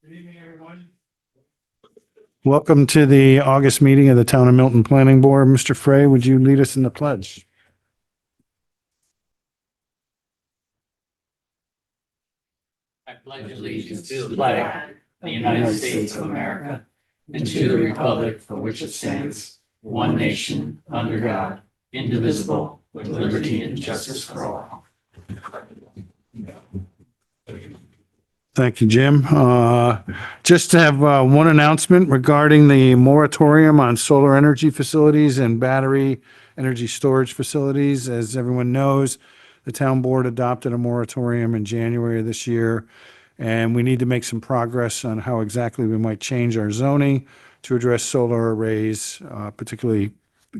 Good evening, everyone. Welcome to the August meeting of the Town of Milton Planning Board. Mr. Frey, would you lead us in the pledge? I pledge allegiance to the flag of the United States of America and to the republic for which it stands, one nation, under God, indivisible, with liberty and justice for all. Thank you, Jim. Just to have one announcement regarding the moratorium on solar energy facilities and battery energy storage facilities. As everyone knows, the town board adopted a moratorium in January of this year, and we need to make some progress on how exactly we might change our zoning to address solar arrays, particularly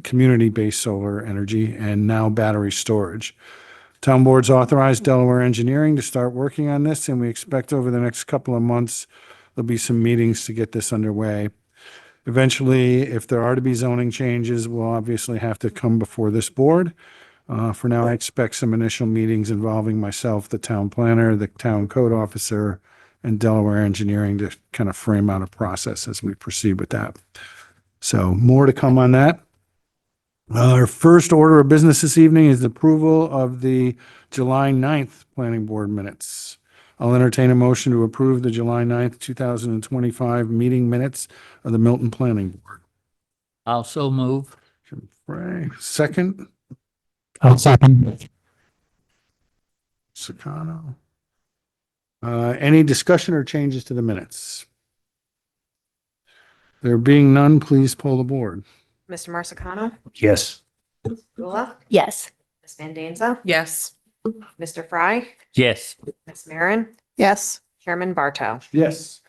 community-based solar energy, and now battery storage. Town board's authorized Delaware Engineering to start working on this, and we expect over the next couple of months, there'll be some meetings to get this underway. Eventually, if there are to be zoning changes, we'll obviously have to come before this board. For now, I expect some initial meetings involving myself, the town planner, the town code officer, and Delaware Engineering to kind of frame out a process as we proceed with that. So more to come on that. Our first order of business this evening is the approval of the July 9th planning board minutes. I'll entertain a motion to approve the July 9th, 2025 meeting minutes of the Milton Planning Board. Also move. Jim Frey, second. I'll second. Sakano. Any discussion or changes to the minutes? There being none, please poll the board. Mr. Marsicano, Yes. Gula, Yes. Ms. Mandanza, Yes. Mr. Fry, Yes. Ms. Marin, Yes. Chairman Barto. Yes.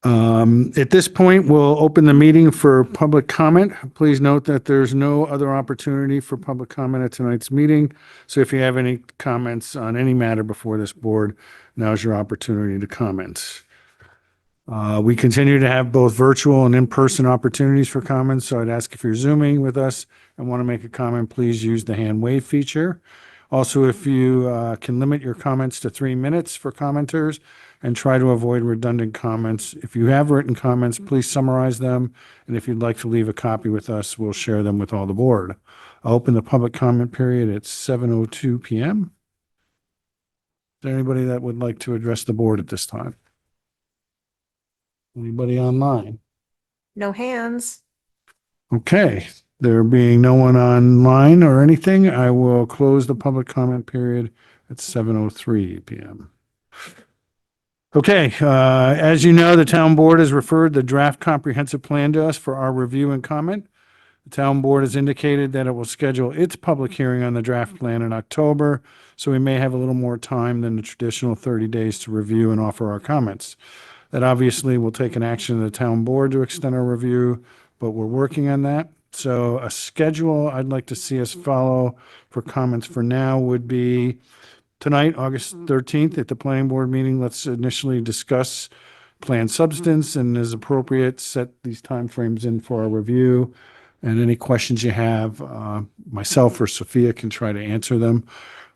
At this point, we'll open the meeting for public comment. Please note that there's no other opportunity for public comment at tonight's meeting. So if you have any comments on any matter before this board, now's your opportunity to comment. We continue to have both virtual and in-person opportunities for comments. So I'd ask if you're Zooming with us and want to make a comment, please use the hand wave feature. Also, if you can limit your comments to 3 minutes for commenters and try to avoid redundant comments. If you have written comments, please summarize them. And if you'd like to leave a copy with us, we'll share them with all the board. I'll open the public comment period at 7:02 p.m. Is there anybody that would like to address the board at this time? Anybody online? No hands. Okay, there being no one online or anything, I will close the public comment period at 7:03 p.m. Okay, as you know, the town board has referred the draft comprehensive plan to us for our review and comment. The town board has indicated that it will schedule its public hearing on the draft plan in October, so we may have a little more time than the traditional 30 days to review and offer our comments. That obviously will take an action of the town board to extend our review, but we're working on that. So a schedule I'd like to see us follow for comments for now would be tonight, August 13th, at the planning board meeting. Let's initially discuss plan substance and as appropriate, set these timeframes in for our review. And any questions you have, myself or Sophia can try to answer them.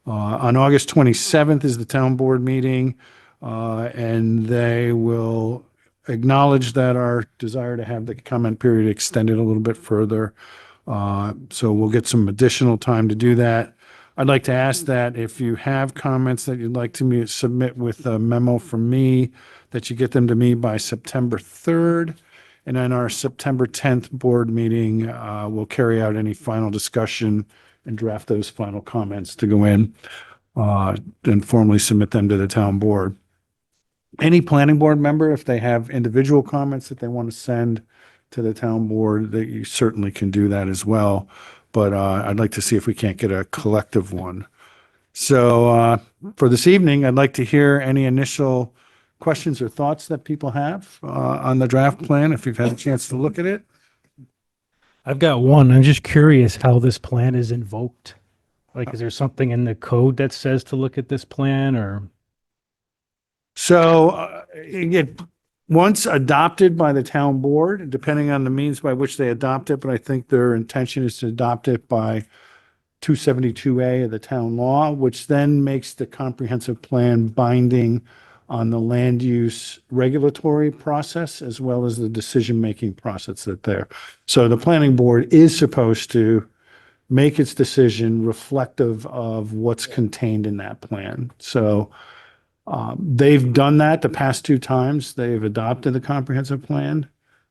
On August 27th is the town board meeting. And they will acknowledge that our desire to have the comment period extended a little bit further. So we'll get some additional time to do that. I'd like to ask that if you have comments that you'd like to submit with a memo from me, that you get them to me by September 3rd. And then our September 10th board meeting, we'll carry out any final discussion and draft those final comments to go in and formally submit them to the town board. Any planning board member, if they have individual comments that they want to send to the town board, that you certainly can do that as well. But I'd like to see if we can't get a collective one. So for this evening, I'd like to hear any initial questions or thoughts that people have on the draft plan, if you've had a chance to look at it. I've got one. I'm just curious how this plan is invoked. Like, is there something in the code that says to look at this plan or? So once adopted by the town board, depending on the means by which they adopt it, but I think their intention is to adopt it by 272A of the town law, which then makes the comprehensive plan binding on the land use regulatory process as well as the decision-making process that there. So the planning board is supposed to make its decision reflective of what's contained in that plan. So they've done that the past two times. They've adopted the comprehensive plan.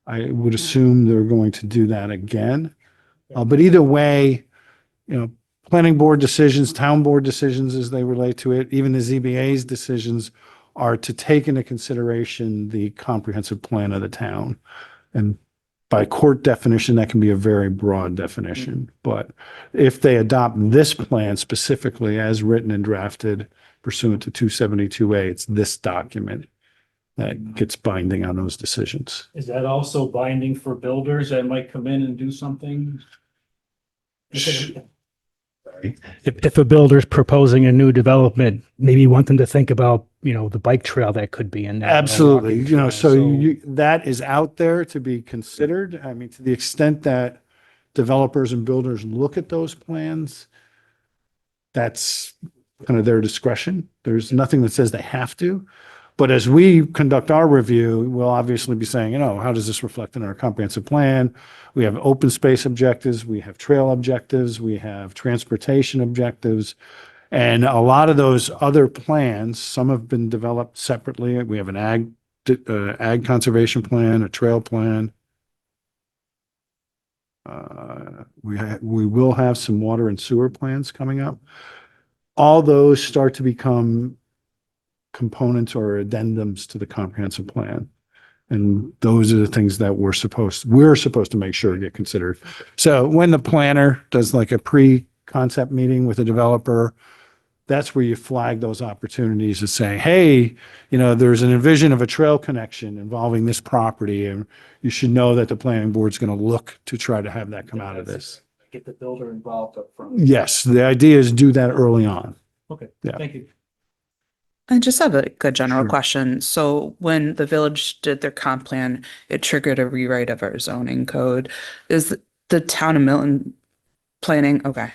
I would assume they're going to do that again. But either way, you know, planning board decisions, town board decisions as they relate to it, even the ZBA's decisions are to take into consideration the comprehensive plan of the town. And by court definition, that can be a very broad definition. But if they adopt this plan specifically as written and drafted pursuant to 272A, it's this document that gets binding on those decisions. Is that also binding for builders that might come in and do something? If a builder's proposing a new development, maybe you want them to think about, you know, the bike trail that could be in there. Absolutely. Walking You know, trail. so that is out there to be considered. I mean, to the extent that developers and builders look at those plans, that's kind of their discretion. There's nothing that says they have to. But as we conduct our review, we'll obviously be saying, you know, how does this reflect in our comprehensive plan? We have open space objectives, we have trail objectives, we have transportation objectives. And a lot of those other plans, some have been developed separately. We have an ag conservation plan, a trail plan. We will have some water and sewer plans coming up. All those start to become components or addendums to the comprehensive plan. And those are the things that we're supposed to make sure get considered. So when the planner does like a pre-concept meeting with a developer, that's where you flag those opportunities to say, hey, you know, there's an envision of a trail connection involving this property, and you should know that the planning board's going to look to try to have that come out of this. Get the builder involved up front. Yes, the idea is do that early on. Okay, Yeah. thank you. I just have a good general Sure. question. So when the village did their comp plan, it triggered a rewrite of our zoning code. Is the town of Milton planning? Okay.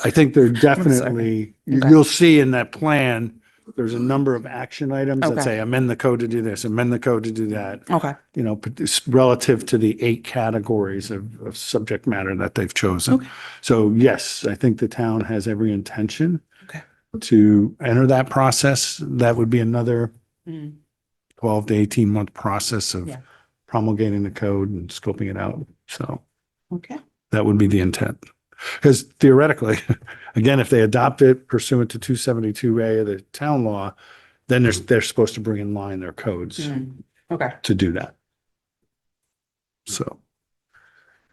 I think they're definitely, Okay. you'll see in that plan, there's a number of action items that Okay. say amend the code to do this, amend the code to do that, Okay. you know, but it's relative to the 8 categories of subject matter that they've chosen. Okay. So yes, I think the town has every intention Okay. to enter that process. That would be another Mm. 12 to 18 month process of Yeah. promulgating the code and scoping it out. So Okay. that would be the intent. Because theoretically, again, if they adopt it pursuant to 272A of the town law, then they're supposed to bring in line their codes Mm. Okay. to do that. So,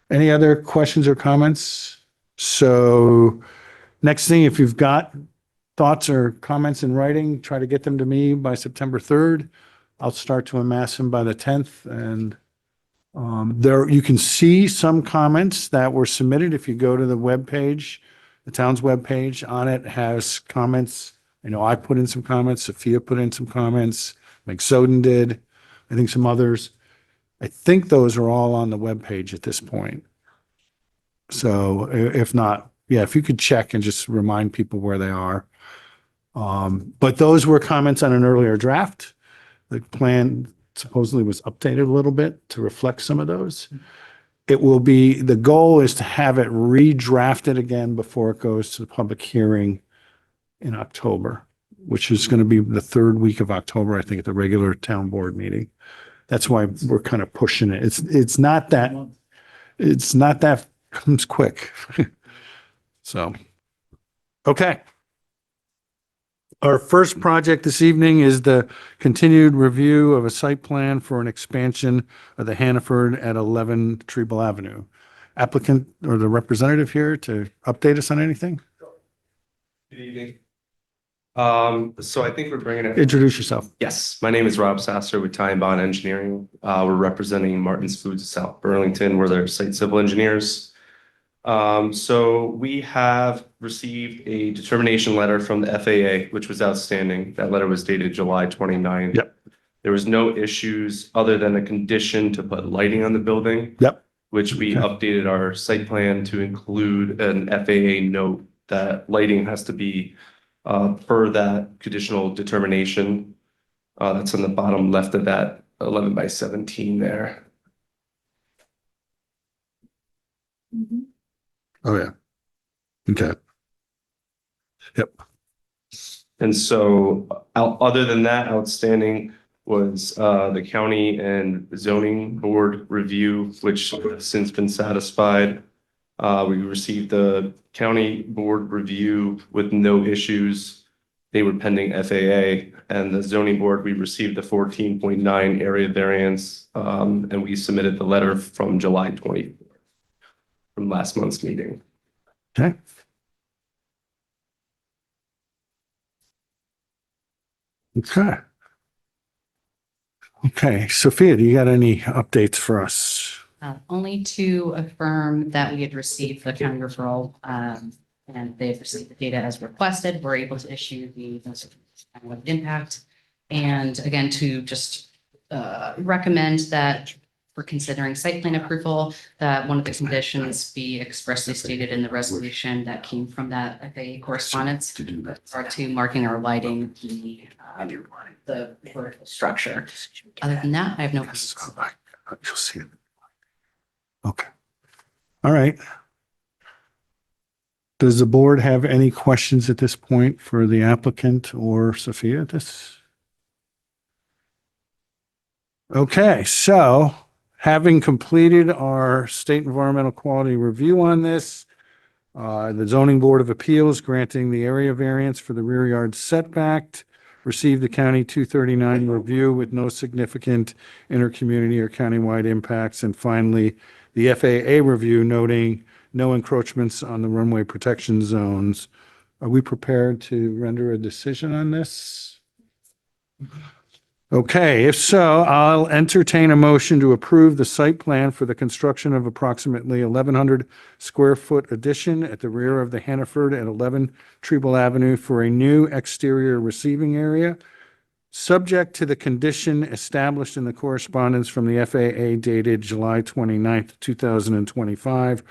any other questions or comments? So, next thing, if you've got thoughts or comments in writing, try to get them to me by September 3rd. I'll start to amass them by the 10th, and there, you can see some comments that were submitted. If you go to the webpage, the town's webpage, on it has comments. I know I put in some comments, Sophia put in some comments, like Soden did, I think some others. I think those are all on the webpage at this point. So if not, yeah, if you could check and just remind people where they are. But those were comments on an earlier draft. The plan supposedly was updated a little bit to reflect some of those. It will be, the goal is to have it redrafted again before it goes to the public hearing in October, which is going to be the 3rd week of October, I think, at the regular town board meeting. That's why we're kind of pushing it. It's not that comes quick. So, okay. Our first project this evening is the continued review of a site plan for an expansion of the Hannaford at 11 Trieble Avenue. Applicant or the representative here to update us on anything? Good evening. So I think we're bringing it. Introduce yourself. Yes, my name is Rob Sasser with Time Bond Engineering. We're representing Martin's Foods of South Burlington. We're their site civil engineers. So we have received a determination letter from the FAA, which was outstanding. That letter was dated July 29th. Yep. There was no issues other than a condition to put lighting on the building. Yep. Which we Okay. updated our site plan to include an FAA note that lighting has to be per that conditional determination. That's on the bottom left of that 11 by 17 there. Oh, yeah. Okay. Yep. And so, other than that, outstanding was the county and zoning board review, which has since been satisfied. We received the county board review with no issues. They were pending FAA, and the zoning board, we received the 14.9 area variance, and we submitted the letter from July 20th from last month's meeting. Okay. Okay. Okay, Sophia, do you got any updates for us? Only to affirm that we had received the county referral, and they've received the data as requested. We're able to issue the notice of impact. And again, to just recommend that for considering site plan approval, that one of the conditions be expressly stated in the resolution that came from that FAA correspondence with regard to marking or lighting the vertical structure. Other than that, I have no questions. You'll see it. Okay. All right. Does the board have any questions at this point for the applicant or Sophia? Okay, so having completed our state environmental quality review on this, the zoning board of appeals granting the area variance for the rear yard setback, received the county 239 review with no significant intercommunity or countywide impacts, and finally, the FAA review noting no encroachments on the runway protection zones. Are we prepared to render a decision on this? Okay, if so, I'll entertain a motion to approve the site plan for the construction of approximately 1,100 square foot addition at the rear of the Hannaford at 11 Trieble Avenue for a new exterior receiving area, subject to the condition established in the correspondence from the FAA dated July 29th, 2025,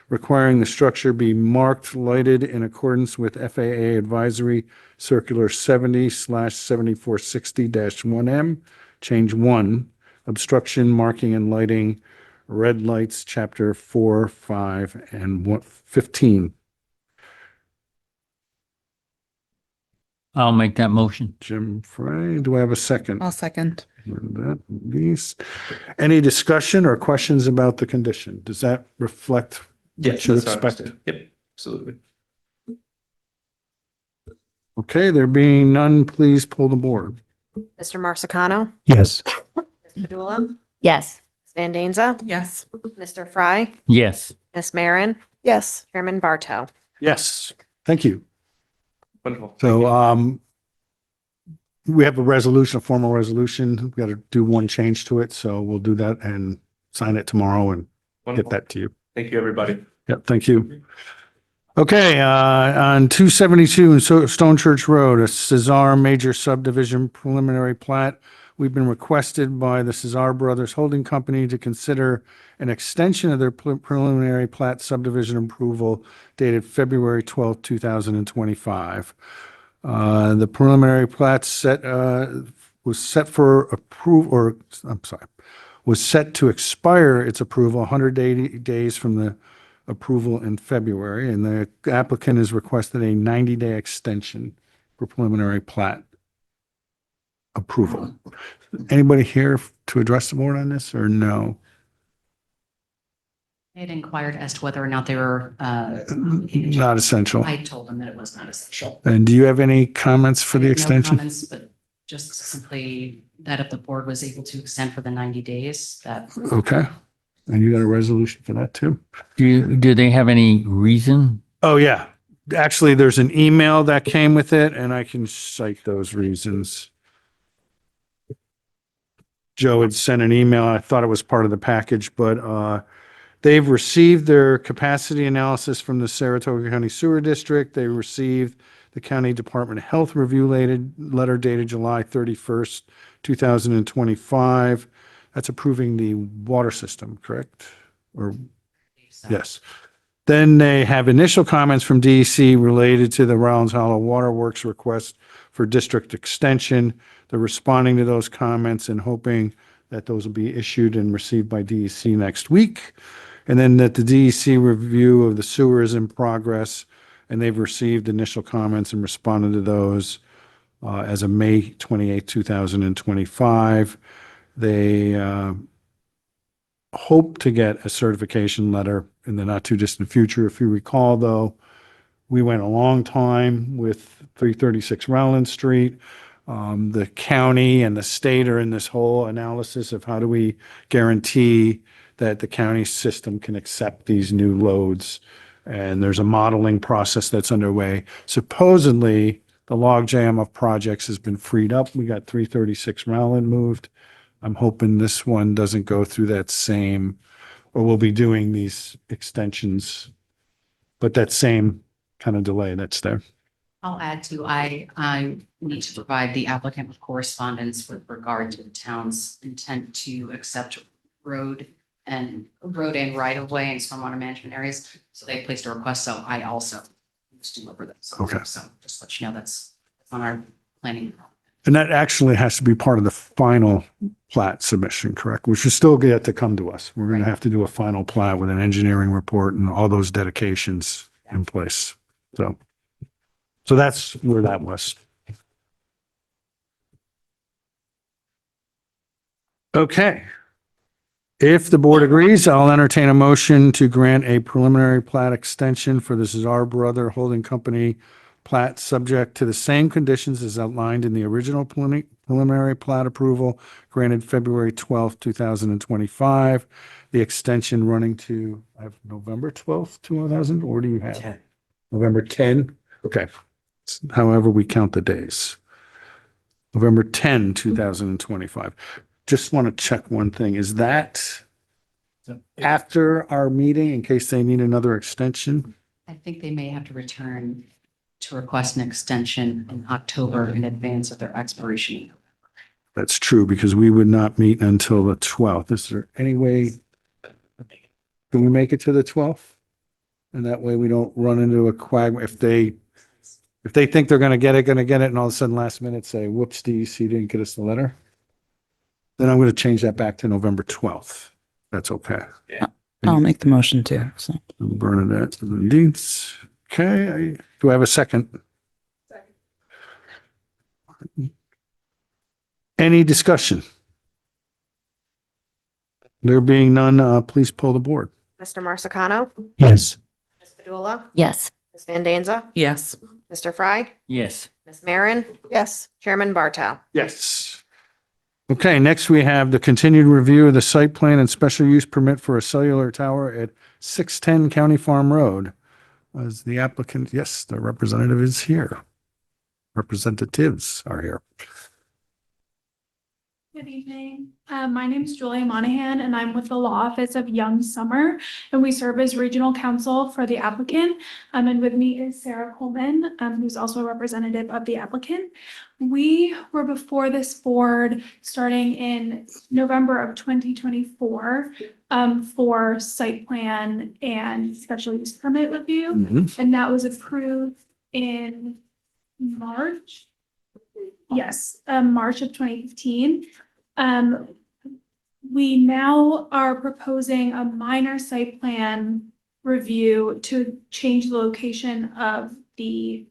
requiring the structure be marked lighted in accordance with FAA Advisory Circular 70/7460-1M, Change 1, Obstruction, Marking, and Lighting, Red Lights, Chapter 4, 5, and 15. I'll make that motion. Jim Frey, do I have a second? I'll second. Any discussion or questions about the condition? Does that reflect what you that's expect? understood. Yep, absolutely. Okay, there being none, please pull the board. Mr. Marsicano, Yes. Ms. Padula, Yes. Ms. Van Denza, Yes. Mr. Fry, Yes. Ms. Marin, Yes. Chairman Barto. Yes, thank you. Wonderful. So, we have a resolution, a formal resolution. We've got to do one change to it, so we'll do that and sign it tomorrow and get Wonderful. that to you. Thank you, everybody. Yep, thank you. Okay, on 272 and Stone Church Road, a Cisar major subdivision preliminary plat. We've been requested by the Cisar Brothers Holding Company to consider an extension of their preliminary plat subdivision approval dated February 12th, 2025. The preliminary plat was set for approval, or I'm sorry, was set to expire its approval 180 days from the approval in February, and the applicant has requested a 90-day extension for preliminary plat approval. Anybody here to address the board on this or no? I had inquired as to whether or not they were, Not essential. I told them that it was not essential. And do you have any comments for the I have no extension? comments, but just simply that if the board was able to extend for the 90 days, that Okay. And you got a resolution for that too? Do they have any reason? Oh, yeah. Actually, there's an email that came with it, and I can cite those reasons. Joe had sent an email. I thought it was part of the package, but they've received their capacity analysis from the Saratoga County Sewer District. They received the County Department of Health review letter dated July 31st, 2025. That's approving the water system, correct? Or so. yes. Then they have initial comments from DEC related to the Rollins Hollow Waterworks request for district extension. They're responding to those comments and hoping that those will be issued and received by DEC next week. And then that the DEC review of the sewer is in progress, and they've received initial comments and responded to those as of May 28, 2025. They hope to get a certification letter in the not too distant future. If you recall, though, we went a long time with 336 Rowland Street. The county and the state are in this whole analysis of how do we guarantee that the county system can accept these new loads. And there's a modeling process that's underway. Supposedly, the logjam of projects has been freed up. We got 336 Rowland moved. I'm hoping this one doesn't go through that same, or we'll be doing these extensions, but that same kind of delay that's there. I'll add to, I need to provide the applicant with correspondence with regard to the town's intent to accept road and right of way and stormwater management areas. So they placed a request, so I also used to over those. Okay. So just let you know that's on our planning. And that actually has to be part of the final plat submission, correct? Which is still yet to come to us. We're going to have to do a final plat with an engineering report and all those dedications in place. So that's where that was. Okay. If the board agrees, I'll entertain a motion to grant a preliminary plat extension for the Cisar Brother Holding Company plat subject to the same conditions as outlined in the original preliminary plat approval granted February 12th, 2025. The extension running to, I have November 12th, 2000, or do you have? 10. November 10? Okay. However we count the days. November 10, 2025. Just want to check one thing. Is that after our meeting in case they need another extension? I think they may have to return to request an extension in October in advance of their expiration. That's true because we would not meet until the 12th. Is there any way? Can we make it to the 12th? And that way we don't run into a quagmire. If they think they're going to get it, and all of a sudden last minute say, whoops, DEC didn't get us the letter. Then I'm going to change that back to November 12th. That's okay. I'll make the motion too. So. Bernadette and Dietz. Okay, do I have a second? Any discussion? There being none, please pull the board. Mr. Marsicano, Yes. Ms. Padula, Yes. Ms. Van Danza, Yes. Mr. Fry, Yes. Ms. Marin. Yes. Chairman Bartow. Yes. Okay, next we have the continued review of the site plan and special use permit for a cellular tower at 610 County Farm Road. As the applicant, yes, the representative is here. Representatives are here. Good evening. My name is Julia Monahan and I'm with the Law Office of Young Summer and we serve as regional counsel for the applicant. And with me is Sarah Coleman, who's also a representative of the applicant. We were before this board starting in November of 2024 for site plan and special use permit review. And that was approved in March. Yes, March of 2015. We now are proposing a minor site plan review to change the location of the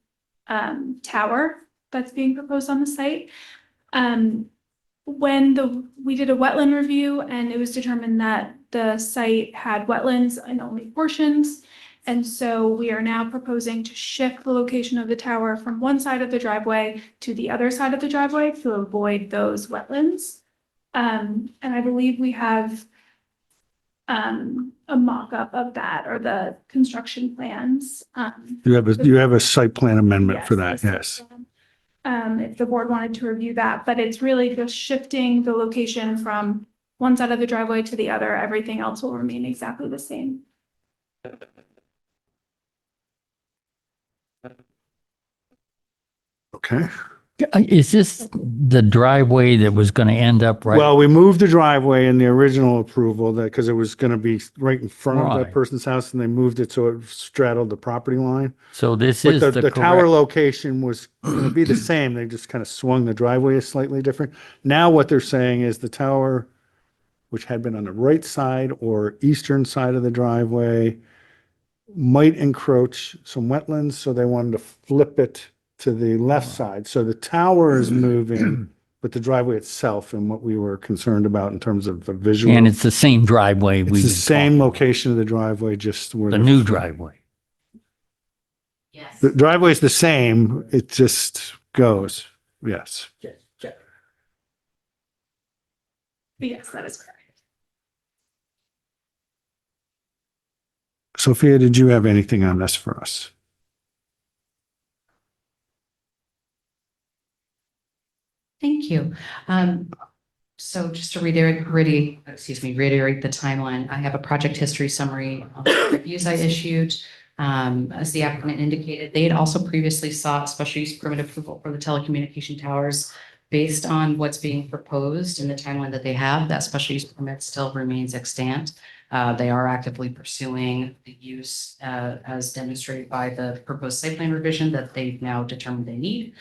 tower that's being proposed on the site. We did a wetland review and it was determined that the site had wetlands in only portions. And so we are now proposing to shift the location of the tower from one side of the driveway to the other side of the driveway to avoid those wetlands. And I believe we have a mock-up of that or the construction plans. You have a site plan amendment for that, the site yes. plan, if the board wanted to review that, but it's really just shifting the location from one side of the driveway to the other. Everything else will remain exactly the same. Okay. Is this the driveway that was going to end up right? Well, we moved the driveway in the original approval that, because it was going to be right in front of that Right. person's house, and they moved it so it straddled the property line. So this But is the, the the tower correct, location was going to be the same. They just kind of swung the driveway is slightly different. Now what they're saying is the tower, which had been on the right side or eastern side of the driveway, might encroach some wetlands, so they wanted to flip it to the left side. So the tower is moving, but the driveway itself and what we were concerned about in terms of the visual. and it's the same driveway. It's we've the been same talking location of the driveway, just where about. The new driveway. Yes. the driveway is the same. It just goes. Yes. But yes, that is correct. Sophia, did you have anything on this for us? Thank you. So just to reiterate the timeline, I have a project history summary of the reviews I issued. As the applicant indicated, they had also previously sought special use permit approval for the telecommunication towers. Based on what's being proposed in the timeline that they have, that special use permit still remains extant. They are actively pursuing the use as demonstrated by the proposed site plan revision that they've now determined they need.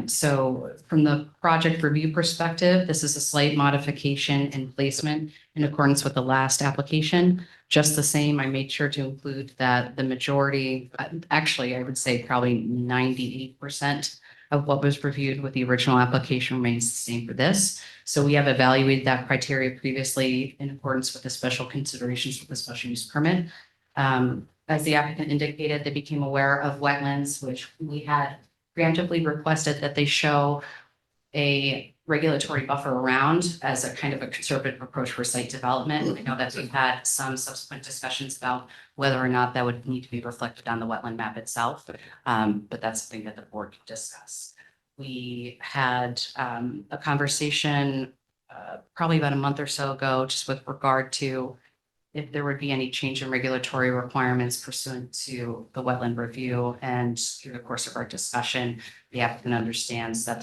So from the project review perspective, this is a slight modification and placement in accordance with the last application. Just the same, I made sure to include that the majority, actually, I would say probably 98% of what was reviewed with the original application remains the same for this. So we have evaluated that criteria previously in accordance with the special considerations for the special use permit. As the applicant indicated, they became aware of wetlands, which we had preemptively requested that they show a regulatory buffer around as a kind of a conservative approach for site development. I know that we've had some subsequent discussions about whether or not that would need to be reflected on the wetland map itself. But that's something that the board could discuss. We had a conversation probably about a month or so ago, just with regard to if there would be any change in regulatory requirements pursuant to the wetland review. And through the course of our discussion, the applicant understands that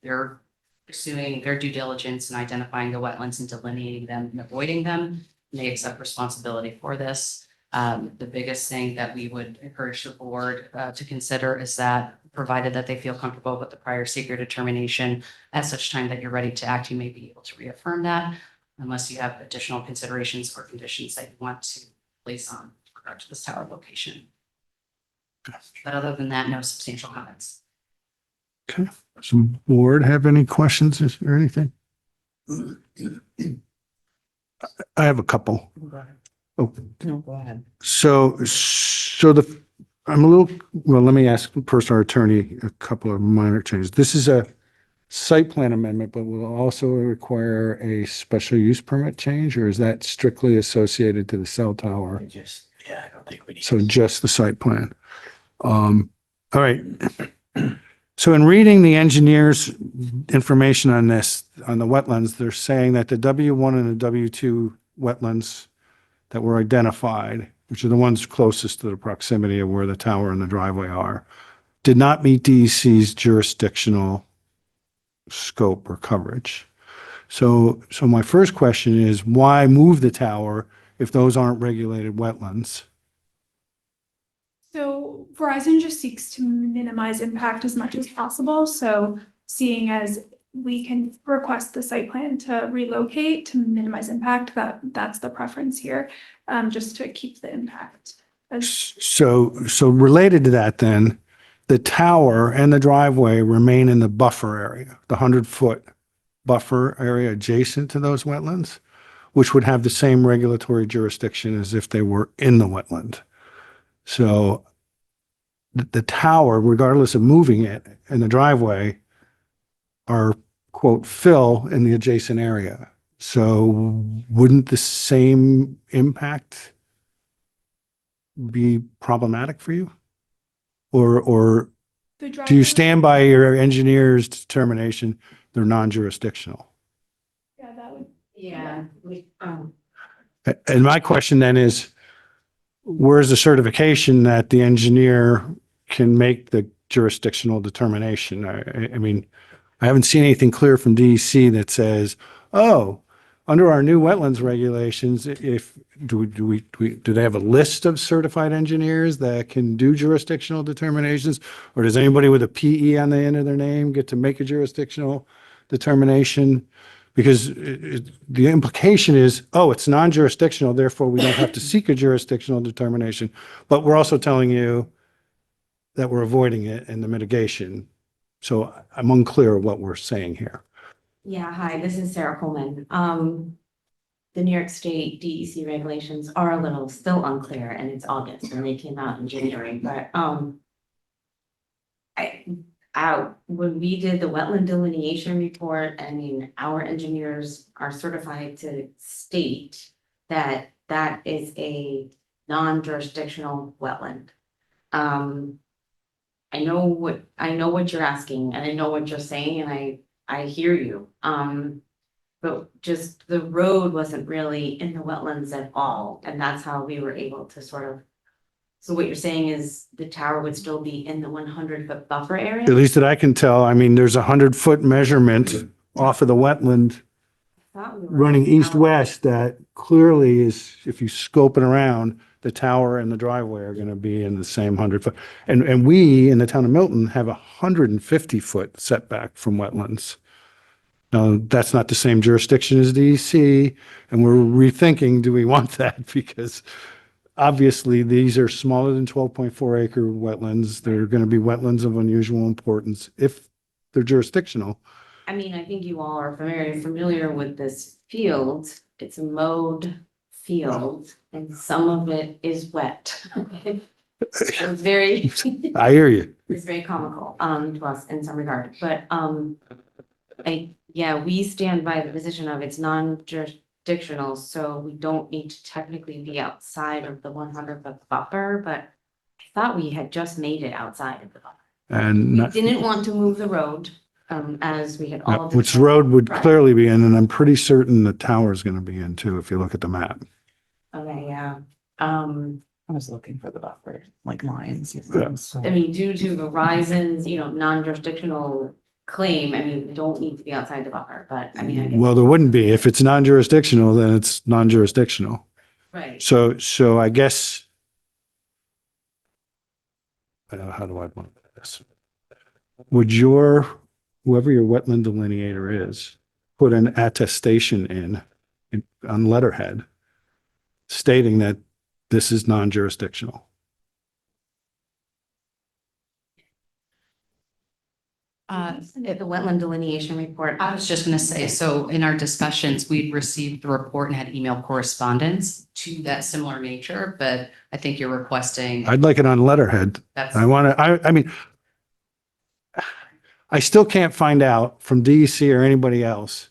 they're pursuing their due diligence and identifying the wetlands and delineating them and avoiding them. And they accept responsibility for this. The biggest thing that we would encourage the board to consider is that, provided that they feel comfortable with the prior secret determination, at such time that you're ready to act, you may be able to reaffirm that, unless you have additional considerations or conditions that you want to place on with regard to this tower location. But other than that, no substantial comments. Okay. Some board have any questions or anything? I have a couple. Oh, No, go ahead. so I'm a little, well, let me ask first our attorney a couple of minor changes. This is a site plan amendment, but will also require a special use permit change, or is that strictly associated to the cell tower? I don't think we need. So just the site plan. All right. So in reading the engineer's information on this, on the wetlands, they're saying that the W1 and the W2 wetlands that were identified, which are the ones closest to the proximity of where the tower and the driveway are, did not meet DEC's jurisdictional scope or coverage. So my first question is, why move the tower if those aren't regulated wetlands? So Verizon just seeks to minimize impact as much as possible. So seeing as we can request the site plan to relocate to minimize impact, that's the preference here, just to keep the impact. So related to that then, the tower and the driveway remain in the buffer area, the 100-foot buffer area adjacent to those wetlands, which would have the same regulatory jurisdiction as if they were in the wetland. So the tower, regardless of moving it, and the driveway are, quote, fill in the adjacent area. So wouldn't the same impact be problematic for you? Or The do you driveway- stand by your engineer's determination they're non-jurisdictional? Yeah, that would. Yeah. And my question then is, where's the certification that the engineer can make the jurisdictional determination. I mean, I haven't seen anything clear from DEC that says, oh, under our new wetlands regulations, if, do they have a list of certified engineers that can do jurisdictional determinations? Or does anybody with a PE on the end of their name get to make a jurisdictional determination? Because the implication is, oh, it's non-jurisdictional, therefore we don't have to seek a jurisdictional determination. But we're also telling you that we're avoiding it in the mitigation. So I'm unclear what we're saying here. Yeah, hi, this is Sarah Coleman. The New York State DEC regulations are a little still unclear, and it's August and they came out in January, but when we did the wetland delineation report, I mean, our engineers are certified to state that that is a non-jurisdictional wetland. I know what you're asking, and I know what you're saying, and I hear you. But just the road wasn't really in the wetlands at all, and that's how we were able to sort of. So what you're saying is the tower would still be in the 100-foot buffer area? At least that I can tell. I mean, there's a 100-foot measurement off of the wetland Thought we were running out. east-west that clearly is, if you scope it around, the tower and the driveway are going to be in the same 100-foot. And we in the town of Milton have a 150-foot setback from wetlands. Now, that's not the same jurisdiction as DEC, and we're rethinking, do we want that? Because obviously these are smaller than 12.4 acre wetlands. They're going to be wetlands of unusual importance if they're jurisdictional. I mean, I think you all are very familiar with this field. It's a mowed field and some of it is wet. So it's very, I hear you. it's very comical, to us in some regard, but, we stand by the position of it's non-jurisdictional, so we don't need to technically be outside of the 100-foot buffer, but I thought we had just made it outside of the buffer. And We not- didn't want to move the road, as we had all. which road would Right. clearly be in, and I'm pretty certain the tower is going to be in too, if you look at the map. Okay, yeah, I was looking for the buffer, like lines. I mean, due to Verizon's, non-jurisdictional claim, I mean, we don't need to be outside the buffer, but I mean, I guess. Well, there wouldn't be. If it's non-jurisdictional, then it's non-jurisdictional. Right, So I guess, how do I want this? Would whoever your wetland delineator is, put an attestation in on letterhead stating that this is non-jurisdictional? the wetland delineation report. I was just gonna say, so in our discussions, we'd received the report and had email correspondence to that similar nature, but I think you're requesting I'd like it on letterhead. that's. I want to, I mean, I still can't find out from DEC or anybody else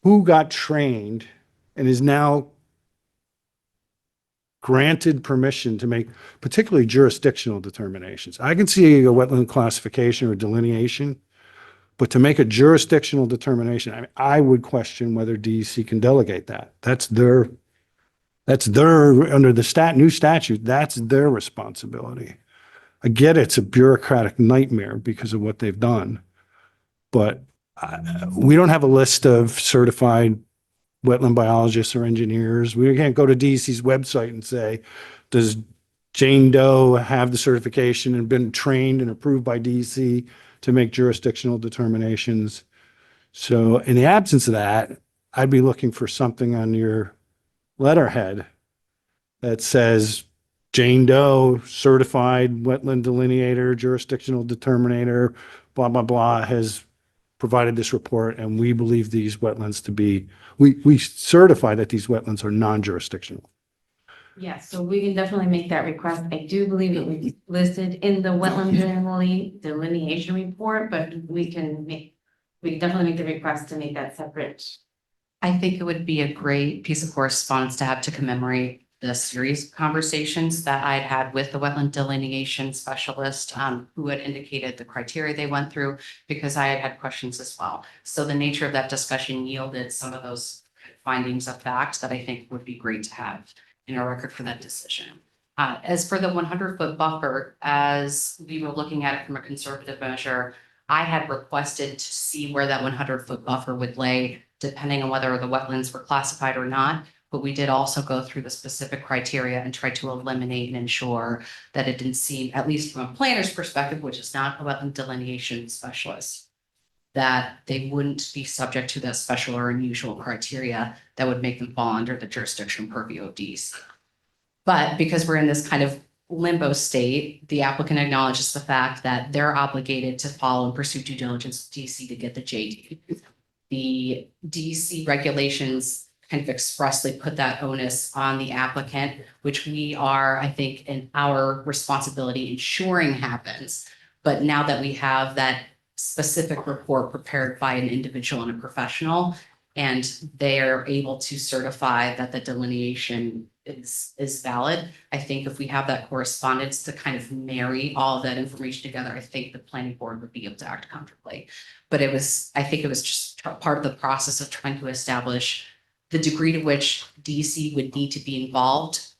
who got trained and is now granted permission to make particularly jurisdictional determinations. I can see a wetland classification or delineation, but to make a jurisdictional determination, I would question whether DEC can delegate that. That's their, under the new statute, that's their responsibility. I get it's a bureaucratic nightmare because of what they've done, but we don't have a list of certified wetland biologists or engineers. We can't go to DEC's website and say, does Jane Doe have the certification and been trained and approved by DEC to make jurisdictional determinations? So in the absence of that, I'd be looking for something on your letterhead that says Jane Doe, certified wetland delineator, jurisdictional determinator, blah, blah, blah, has provided this report, and we believe these wetlands to be, we certify that these wetlands are non-jurisdictional. Yeah, so we can definitely make that request. I do believe it was listed in the wetland delineation report, but we can definitely make the request to make that separate. I think it would be a great piece of correspondence to have to commemorate the series of conversations that I'd had with the wetland delineation specialist, who had indicated the criteria they went through, because I had had questions as well. So the nature of that discussion yielded some of those findings of fact that I think would be great to have in our record for that decision. As for the 100-foot buffer, as we were looking at it from a conservative measure, I had requested to see where that 100-foot buffer would lay, depending on whether the wetlands were classified or not. But we did also go through the specific criteria and try to eliminate and ensure that it didn't seem, at least from a planner's perspective, which is not a wetland delineation specialist, that they wouldn't be subject to that special or unusual criteria that would make them fall under the jurisdiction purview of DEC. But because we're in this kind of limbo state, the applicant acknowledges the fact that they're obligated to follow and pursue due diligence with DC to get the JD. The DC regulations kind of expressly put that onus on the applicant, which we are, I think, in our responsibility ensuring happens. But now that we have that specific report prepared by an individual and a professional, and they are able to certify that the delineation is valid. I think if we have that correspondence to kind of marry all of that information together, I think the planning board would be able to act comfortably. But I think it was just part of the process of trying to establish the degree to which DC would need to be involved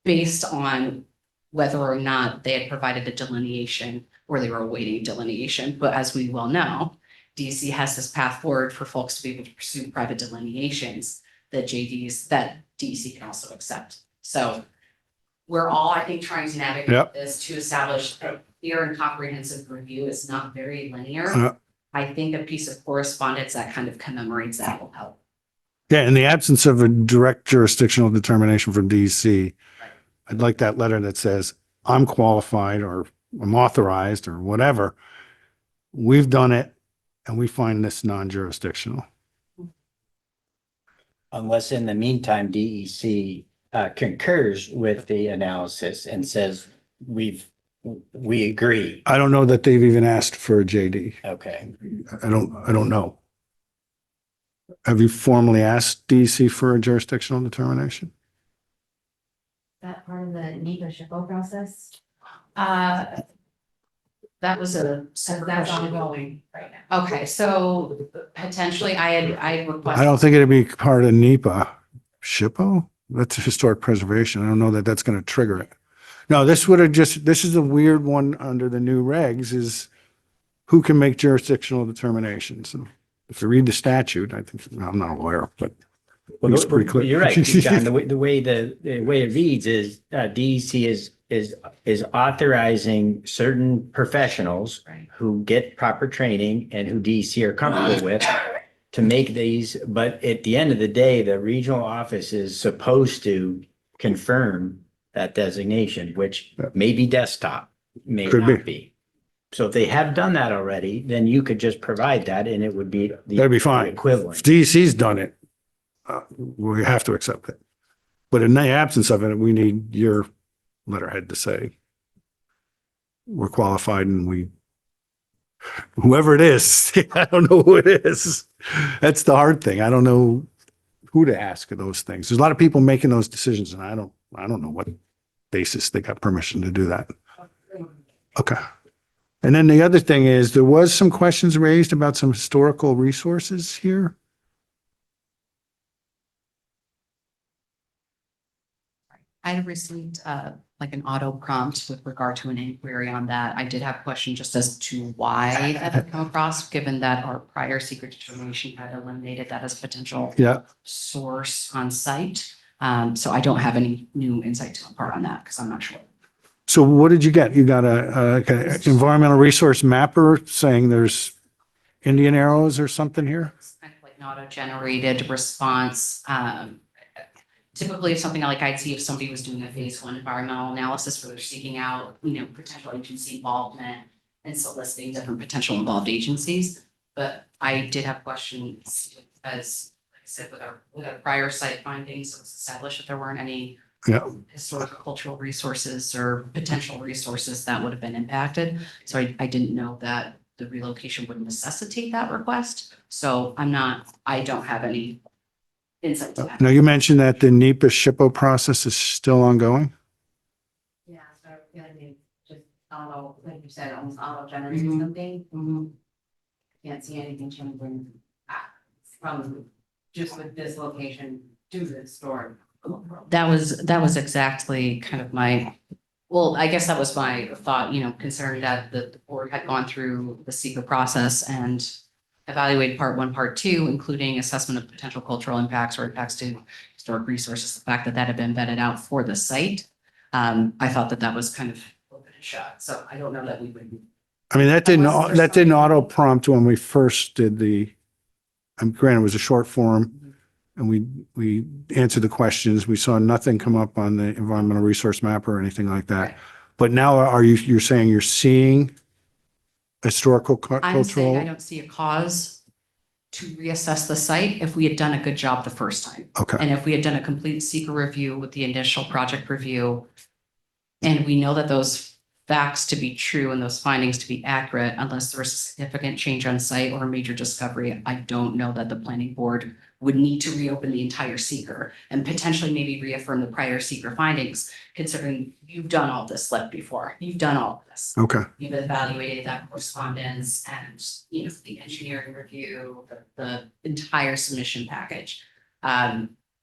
based on whether or not they had provided a delineation or they were awaiting delineation. But as we well know, DC has this path forward for folks to be able to pursue private delineations that DC can also accept. So we're all, I think, trying to navigate this to establish a clear and comprehensive review. It's not very linear. I think a piece of correspondence that kind of commemorates that will help. Yeah, in the absence of a direct jurisdictional determination from DC, I'd like that letter that says, I'm qualified or I'm authorized or whatever. We've done it and we find this non-jurisdictional. Unless in the meantime, DEC concurs with the analysis and says, we agree. I don't know that they've even asked for a JD. Okay. I don't know. Have you formally asked DC for a jurisdictional determination? That part of the NEPA SHPO process? That was a separate That's question. ongoing right now. Okay, so potentially I requested. I don't think it'd be part of NEPA. SHPO? That's historic preservation. I don't know that that's going to trigger it. No, this is a weird one under the new regs is who can make jurisdictional determinations. And if you read the statute, I think, I'm not a lawyer, but it's pretty clear. You're right, John. The way it reads is DEC is authorizing certain professionals Right. who get proper training and who DEC are comfortable with to make these. But at the end of the day, the regional office is supposed to confirm that designation, which may be desktop, may Could not be. So if they have done that already, then you could just provide that and it would be That'd be fine. the equivalent. If DEC's done it, we have to accept it. But in the absence of it, we need your letterhead to say we're qualified and whoever it is, I don't know who it is. That's the hard thing. I don't know who to ask of those things. There's a lot of people making those decisions and I don't know what basis they got permission to do that. Okay. And then the other thing is there was some questions raised about some historical resources here. I had received like an auto prompt with regard to an inquiry on that. I did have a question just as to why that had come across, given that our prior secret determination had eliminated that as a potential source on site. So I don't have any new insight to impart on that because I'm not sure. So what did you get? You got a environmental resource mapper saying there's Indian arrows or something here? It's kind of like an auto-generated response. Typically, if something like I'd see if somebody was doing a phase 1 environmental analysis where they're seeking out, potential agency involvement and soliciting different potential involved agencies. But I did have questions as, like I said, with our prior site findings, it was established that there weren't any historical cultural resources or potential resources that would have been impacted. So I didn't know that the relocation would necessitate that request. So I don't have any insight to that. Now you mentioned that the NEPA SHPO process is still ongoing. Yeah, so I mean, just auto, like you said, almost auto generated Mhm. something. Mhm. Can't see anything changing from just with this location to the store. That was exactly kind of I guess that was my thought, concerned that the board had gone through the secret process and evaluated part one, part two, including assessment of potential cultural impacts or impacts to historic resources, the fact that that had been vetted out for the site. I thought that was kind of open and shut, so I don't know that we would. I mean, that Unless there's didn't something- auto prompt when we first did granted, it was a short form and we answered the questions. We saw nothing come up on the environmental resource map or anything like that. Right. But now you're saying you're seeing historical I'm saying I cultural? don't see a cause to reassess the site if we had done a good job the first time. Okay, And if we had done a complete secret review with the initial project review, and we know that those facts to be true and those findings to be accurate, unless there was a significant change on site or a major discovery, I don't know that the planning board would need to reopen the entire seeker and potentially maybe reaffirm the prior seeker findings, considering you've done all this slip before. You've done all of this. okay. You've evaluated that correspondence and, the engineering review, the entire submission package.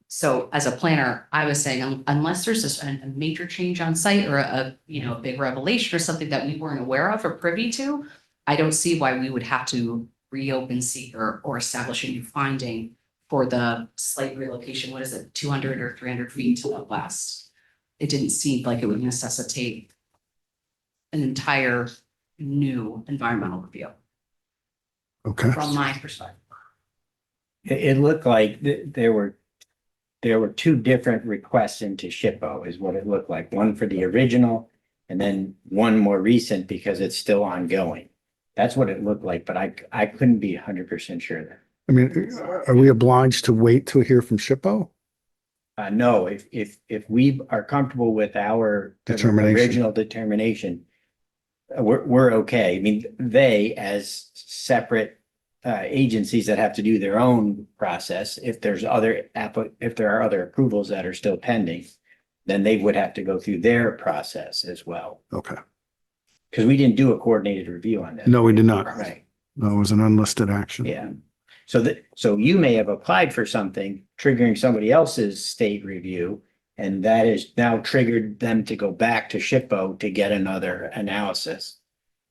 So as a planner, I was saying, unless there's a major change on site or a big revelation or something that we weren't aware of or privy to, I don't see why we would have to reopen seeker or establish a new finding for the slight relocation. What is it, 200 or 300 feet to the west? It didn't seem like it would necessitate an entire new environmental review Okay. from my perspective. It looked like there were two different requests into SHPO is what it looked like. One for the original and then one more recent because it's still ongoing. That's what it looked like, but I couldn't be 100% sure there. I mean, are we obliged to wait to hear from SHPO? No, if we are comfortable with our Determination. original determination, we're okay. I mean, they as separate agencies that have to do their own process, if there are other approvals that are still pending, then they would have to go through their process as well. Okay. Because we didn't do a coordinated review on that. No, we did not. Right, No, it was an unlisted action. yeah. So you may have applied for something triggering somebody else's state review, and that is now triggered them to go back to SHPO to get another analysis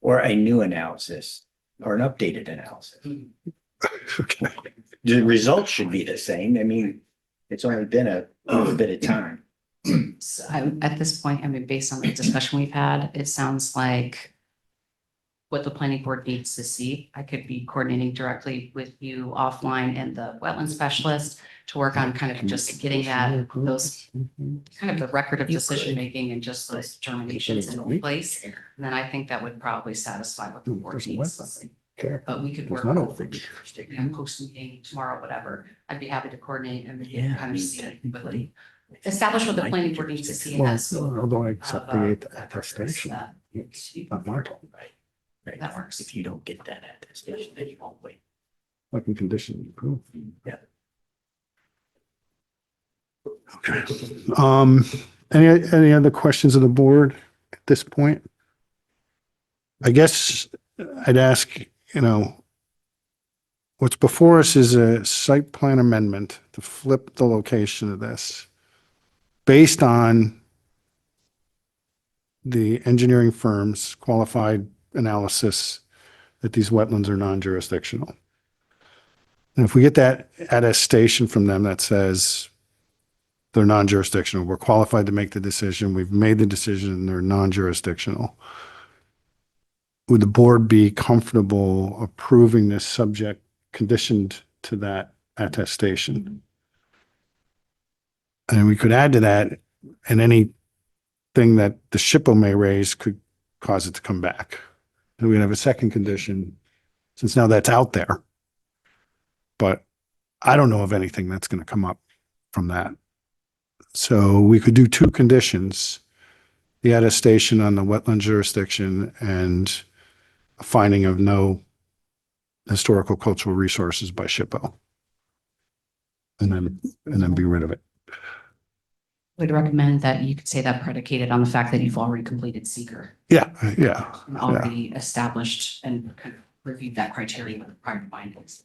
or a new analysis or an updated analysis. Okay. The results should be the same. I mean, it's only been a little bit of time. So at this point, I mean, based on the discussion we've had, it sounds like what the planning board needs to see. I could be coordinating directly with you offline and the wetland specialist to work on kind of just getting those kind of the record of decision making and just those determinations in place. And then I think that would probably satisfy what the board needs to see. Okay. But we could work There's not on post meeting tomorrow, whatever. I'd be happy to coordinate and Yeah, kind of see it quickly. Establish what the planning board needs to see in Well, that scope. although I accept the of, attestation, that. it's not my fault. Right. That works. If you don't get that attestation, then you won't wait. I can condition approve. Yeah. Okay. Any other questions of the board at this point? I guess I'd ask, what's before us is a site plan amendment to flip the location of this based on the engineering firm's qualified analysis that these wetlands are non-jurisdictional. And if we get that attestation from them that says they're non-jurisdictional, we're qualified to make the decision, we've made the decision, and they're non-jurisdictional, would the board be comfortable approving this subject conditioned to that attestation? And we could add to that, and anything that the SHPO may raise could cause it to come back. And we'd have a second condition, since now that's out there. But I don't know of anything that's going to come up from that. So we could do two conditions, the attestation on the wetland jurisdiction and a finding of no historical cultural resources by SHPO. And then be rid of it. Would recommend that you could say that predicated on the fact that you've already completed seeker Yeah. and already established and kind of reviewed that criteria with the prior findings.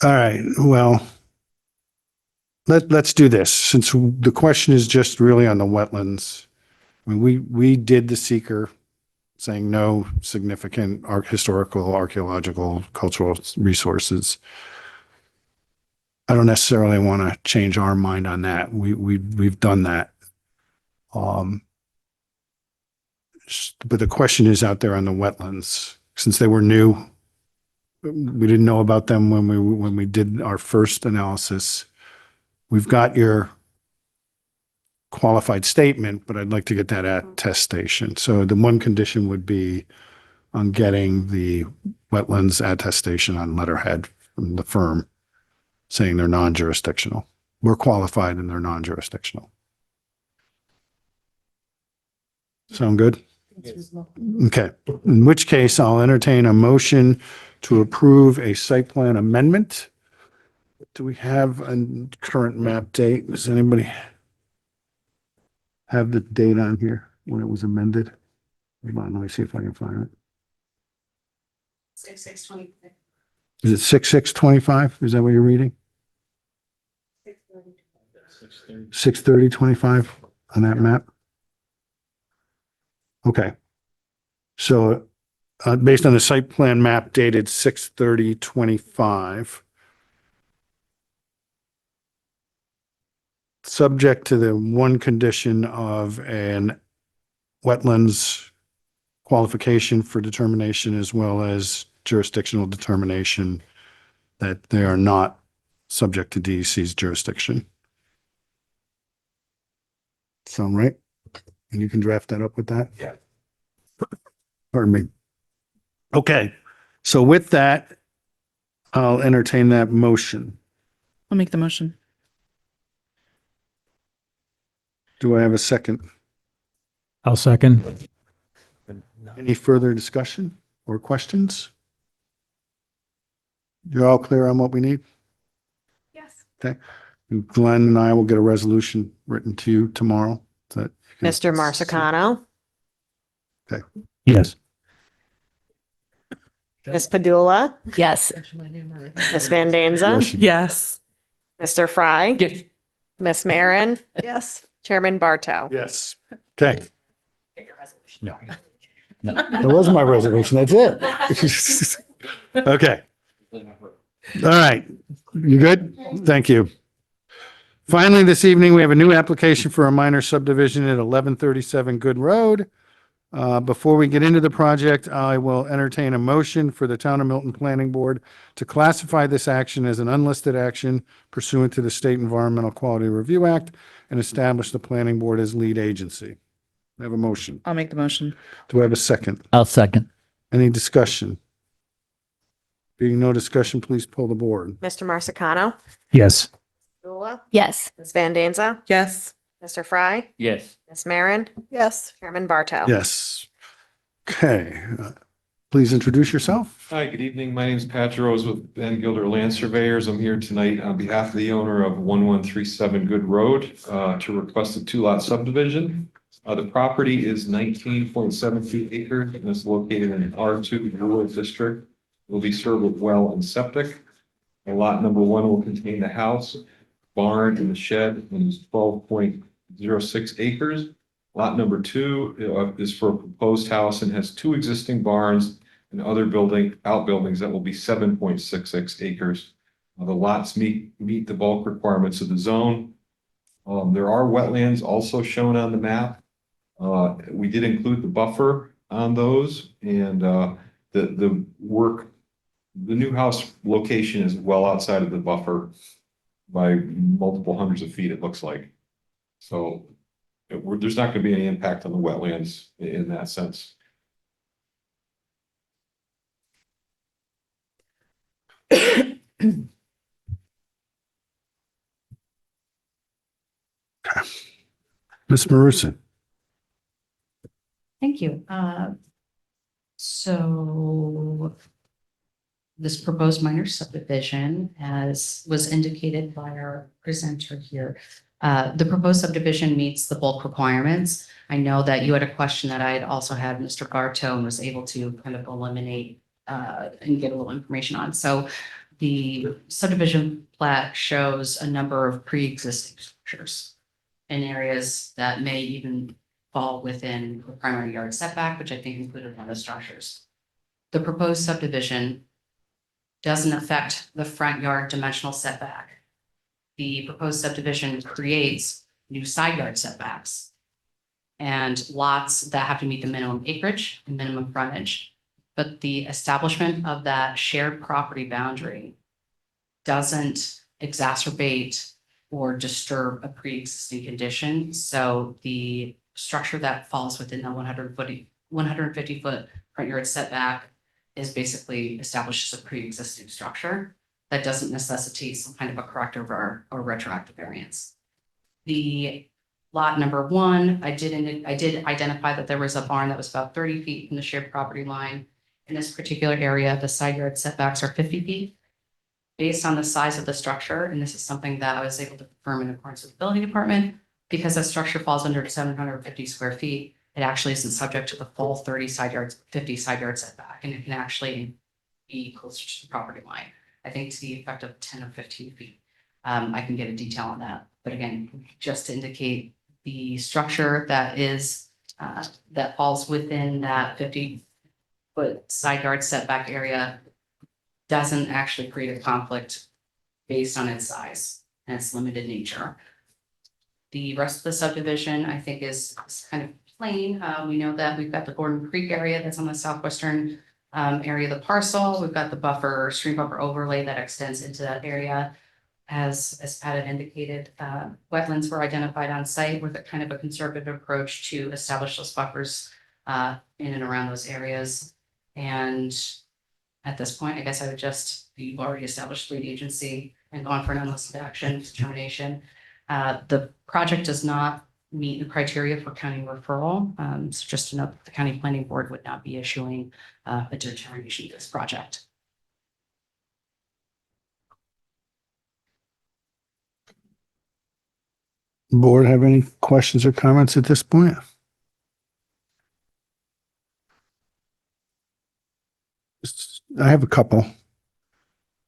All right, well, let's do this, since the question is just really on the wetlands. I mean, we did the seeker saying no significant historical, archaeological, cultural resources. I don't necessarily want to change our mind on that. We've done that. But the question is out there on the wetlands, since they were new. We didn't know about them when we did our first analysis. We've got your qualified statement, but I'd like to get that attestation. So the one condition would be on getting the wetlands attestation on letterhead from the firm saying they're non-jurisdictional. We're qualified and they're non-jurisdictional. Sound good? Okay, in which case I'll entertain a motion to approve a site plan amendment. Do we have a current map date? Does anybody have the date on here when it was amended? Hold on, let me see if I can find it. 6/6/20. Is it 6/6/25? Is that what you're reading? 6/30/25 on that map? Okay. So based on the site plan map dated 6/30/25, subject to the one condition of an wetlands qualification for determination as well as jurisdictional determination that they are not subject to DEC's jurisdiction. Sound right? And you can draft that up with that? Yeah. Pardon me. Okay, so with that, I'll entertain that motion. I'll make the motion. Do I have a second? I'll second. Any further discussion or questions? You're all clear on what we need? Yes. And Glenn and I will get a resolution written to you tomorrow. That Mr. Marsicano, Yes. Ms. Padula, Yes. Ms. Van Danza, Yes. Mr. Fry, Ms. Marin, Yes. Chairman Barto. Yes. Okay. No. That was my resolution. That's it. Okay. All right. You good? Thank you. Finally, this evening, we have a new application for a minor subdivision at 1137 Good Road. Before we get into the project, I will entertain a motion for the Town of Milton Planning Board to classify this action as an unlisted action pursuant to the State Environmental Quality Review Act and establish the planning board as lead agency. I have a motion. I'll make the motion. Do I have a second? I'll second. Any discussion? Being no discussion, please pull the board. Mr. Marsicano, Yes. Padula, Yes. Ms. Van Danza, Yes. Mr. Fry, Yes. Ms. Marin, Yes. Chairman Barto. Yes. Okay. Please introduce yourself. Hi, good evening. My name is Pat Rose with Ben Gilder Land Surveyors. I'm here tonight on behalf of the owner of 1137 Good Road to request a 2-lot subdivision. The property is 19.72 acres and is located in an R2 rural district. Will be served with well and septic. Lot number 1 will contain the house, barn, and the shed, and is 12.06 acres. Lot number 2 is for a proposed house and has 2 existing barns and other outbuildings that will be 7.66 acres. The lots meet the bulk requirements of the zone. There are wetlands also shown on the map. We did include the buffer on those, and the new house location is well outside of the buffer by multiple hundreds of feet, it looks like. So there's not going to be any impact on the wetlands in that sense. Ms. Marusin. Thank you. So this proposed minor subdivision was indicated by our presenter here. The proposed subdivision meets the bulk requirements. I know that you had a question that I had also had Mr. Barto and was able to kind of eliminate and get a little information on. So the subdivision plat shows a number of pre-existing structures in areas that may even fall within the primary yard setback, which I think included one of the structures. The proposed subdivision doesn't affect the front yard dimensional setback. The proposed subdivision creates new side yard setbacks and lots that have to meet the minimum acreage and minimum frontage. But the establishment of that shared property boundary doesn't exacerbate or disturb a pre-existing condition. So the structure that falls within the 150-foot front yard setback is basically established as a pre-existing structure that doesn't necessitate some kind of a corrective or retroactive variance. The lot number 1, I did identify that there was a barn that was about 30 feet from the shared property line. In this particular area, the side yard setbacks are 50 feet. Based on the size of the structure, and this is something that I was able to confirm in accordance with the building department, because that structure falls under 750 square feet, it actually isn't subject to the full 50 side yard setback, and it can actually be closer to the property line. I think to the effect of 10 or 15 feet. I can get a detail on that, but again, just to indicate the structure that is that falls within that 50-foot side yard setback area doesn't actually create a conflict based on its size and its limited nature. The rest of the subdivision, I think, is kind of plain. We know that we've got the Gordon Creek area that's on the southwestern area of the parcel. We've got the stream buffer overlay that extends into that area. As Pat had indicated, wetlands were identified on site with a kind of a conservative approach to establish those buffers in and around those areas. And at this point, I guess I would you've already established lead agency and gone for an unlisted action determination. The project does not meet the criteria for county referral. So just to note that the county planning board would not be issuing a determination of this project. Board have any questions or comments at this point? I have a couple.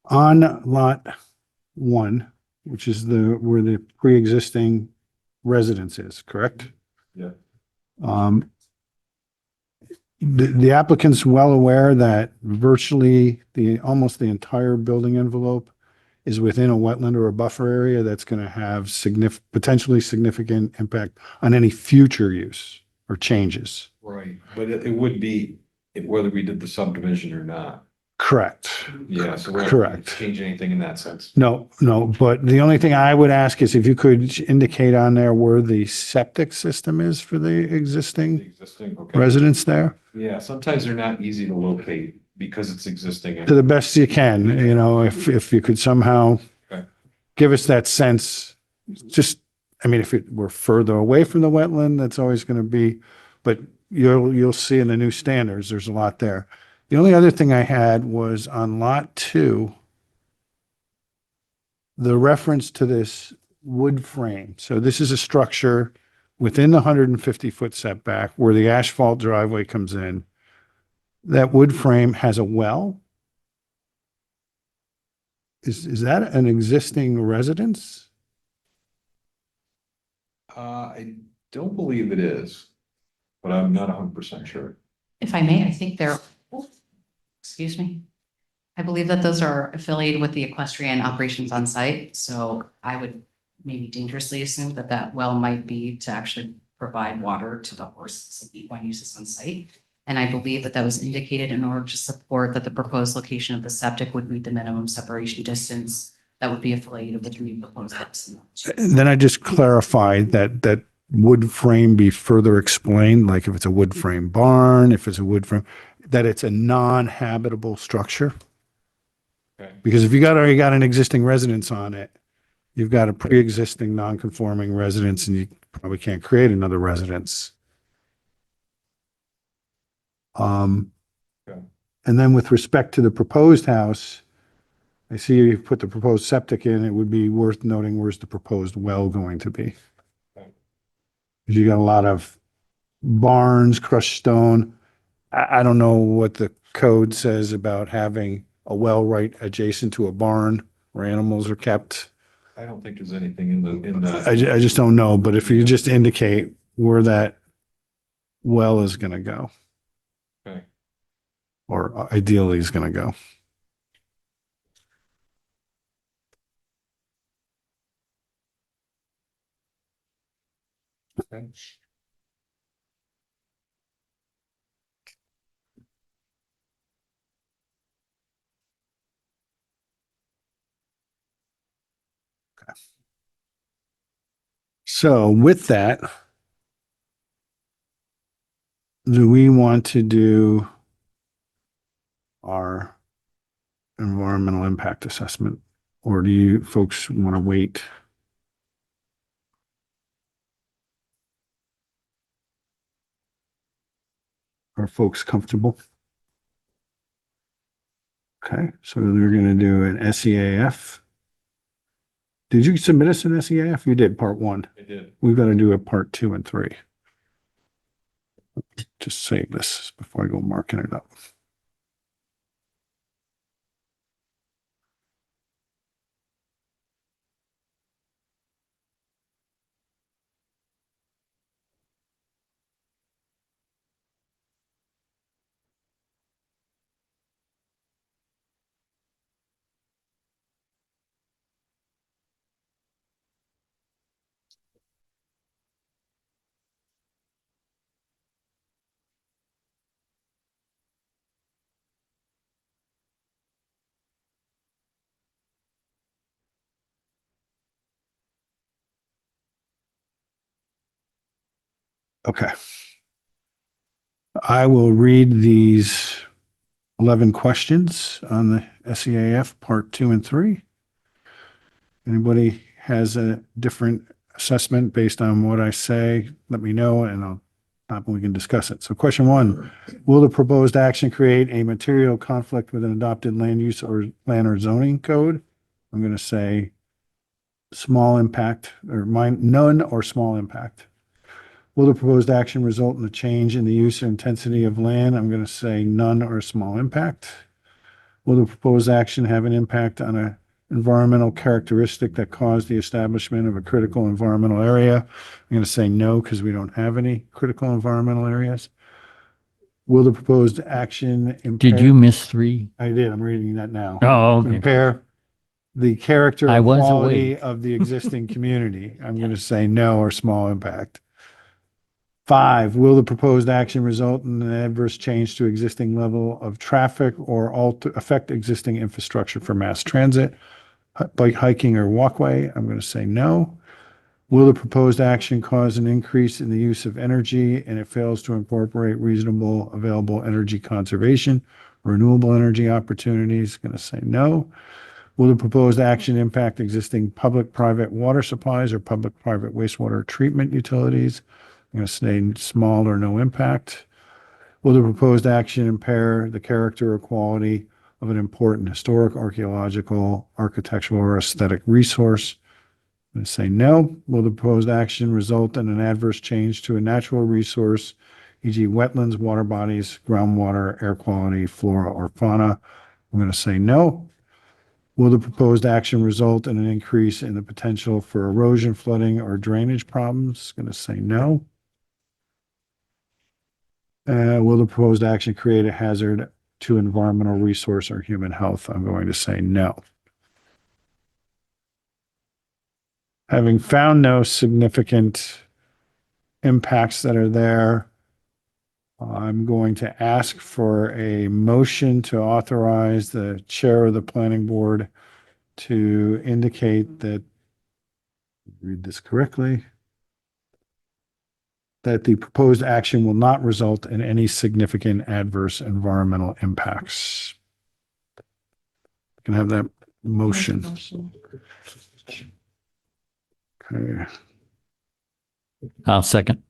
On lot 1, which is where the pre-existing residence is, correct? Yeah. The applicant's well aware that virtually almost the entire building envelope is within a wetland or a buffer area that's going to have potentially significant impact on any future use or changes. Right, but it would be whether we did the subdivision or not. Correct. Yeah, so we're not Correct. change anything in that sense. No, but the only thing I would ask is if you could indicate on there where the septic system is for the The existing existing, okay. residents there, Yeah, sometimes they're not easy to locate because it's existing. to the best you can, if you could somehow Okay. give us that sense. Just, I mean, if it were further away from the wetland, that's always going to be, but you'll see in the new standards, there's a lot there. The only other thing I had was on lot 2, the reference to this wood frame. So this is a structure within the 150-foot setback where the asphalt driveway comes in. That wood frame has a well. Is that an existing residence? I don't believe it is, but I'm not 100% sure. If I may, I think excuse me. I believe that those are affiliated with the equestrian operations on site. So I would maybe dangerously assume that that well might be to actually provide water to the horses and equine uses on site. And I believe that that was indicated in order to support that the proposed location of the septic would meet the minimum separation distance that would be affiliated with the new proposed house. Then I just clarified that wood frame be further explained, like if it's a wood frame barn, if it's a wood frame, that it's a non-habitable structure. Okay. Because if you already got an existing residence on it, you've got a pre-existing non-conforming residence and you probably can't create another residence. Okay. And then with respect to the proposed house, I see you put the proposed septic in, it would be worth noting where's the proposed well going to be. Okay. Because you got a lot of barns, crushed stone. I don't know what the code says about having a well right adjacent to a barn where animals are kept. I don't think there's anything in the. I just don't know, but if you just indicate where that well is gonna go. Okay. Or ideally is gonna go. So with that, do we want to do our environmental impact assessment? Or do you folks want to wait? Are folks comfortable? Okay, so we're going to do an SEAF. Did you submit us an SEAF? You did part 1. I did. We've got to do a part 2 and 3. Just save this before I go marking it up. Okay. I will read these 11 questions on the SEAF part 2 and 3. Anybody has a different assessment based on what I say, let me know and we can discuss it. So question 1, will the proposed action create a material conflict with an adopted land use or plan or zoning code? I'm going to say small impact or none or small impact. Will the proposed action result in a change in the use or intensity of land? I'm going to say none or small impact. Will the proposed action have an impact on an environmental characteristic that caused the establishment of a critical environmental area? I'm going to say no, because we don't have any critical environmental areas. Will the proposed action impair? Did you miss 3? I did. I'm reading that now. Oh, okay. Impair the character I or was quality awake. of the existing community? I'm going to say no or small impact. 5, will the proposed action result in an adverse change to existing level of traffic or affect existing infrastructure for mass transit, bike hiking or walkway? I'm going to say no. Will the proposed action cause an increase in the use of energy and it fails to incorporate reasonable available energy conservation, renewable energy opportunities? Going to say no. Will the proposed action impact existing public-private water supplies or public-private wastewater treatment utilities? I'm going to say small or no impact. Will the proposed action impair the character or quality of an important historic, archaeological, architectural, or aesthetic resource? I'm going to say no. Will the proposed action result in an adverse change to a natural resource, e.g. wetlands, water bodies, groundwater, air quality, flora, or fauna? I'm going to say no. Will the proposed action result in an increase in the potential for erosion, flooding, or drainage problems? I'm going to say no. Will the proposed action create a hazard to environmental resource or human health? I'm going to say no. Having found no significant impacts that are there, I'm going to ask for a motion to authorize the chair of the planning board to indicate that, read this correctly, that the proposed action will not result in any significant adverse environmental impacts. Can I have that motion? Okay. I'll second.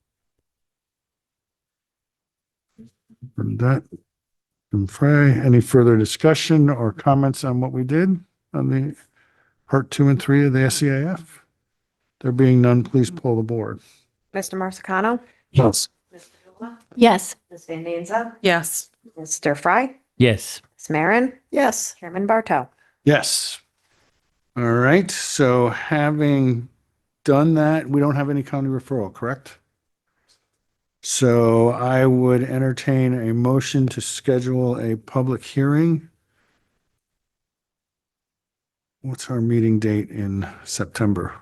From that, from Frey, any further discussion or comments on what we did on the part 2 and 3 of the SEAF? There being none, please pull the board. Mr. Marsicano? Yes. Ms. Padula? Yes. Ms. Van Danza? Yes. Mr. Fry? Yes. Ms. Ms. Marin? Yes. Chairman Barto? Yes. All right, so having done that, we don't have any county referral, correct? So I would entertain a motion to schedule a public hearing. What's our meeting date in September?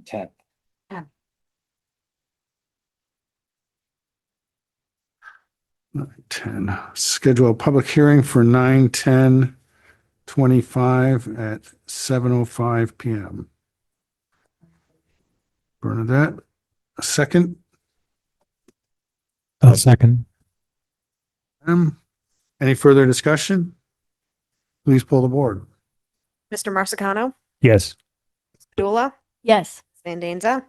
Tenth. 10. Schedule a public hearing for 9/10/25 at 7:05 PM. Bernadette, a second. A second. Any further discussion? Please pull the board. Mr. Marsicano? Yes. Padula? Yes. Van Denza?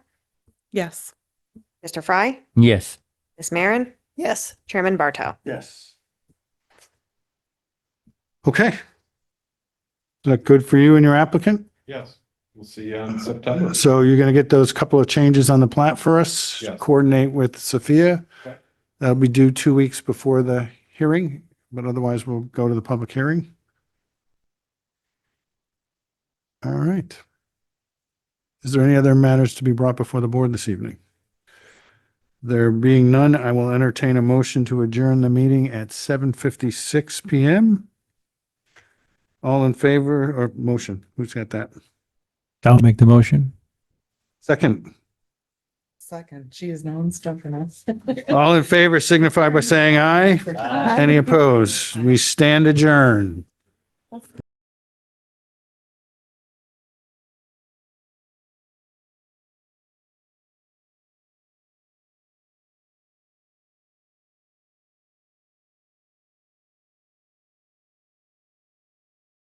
Yes. Mr. Fry? Yes. Ms. Marin? Yes. Chairman Barto? Yes. Okay. Is that good for you and your applicant? Yes, we'll see you in September. So you're going to get those couple of changes on the plat for us? Yes. Coordinate with Sophia? Okay. That'll be due 2 weeks before the hearing, but otherwise we'll go to the public hearing. All right. Is there any other matters to be brought before the board this evening? There being none, I will entertain a motion to adjourn the meeting at 7:56 PM. All in favor or motion? Who's got that? I'll make the motion. Second. Second, she is known stuff for us. All in favor signify by saying aye. Any opposed? We stand adjourned.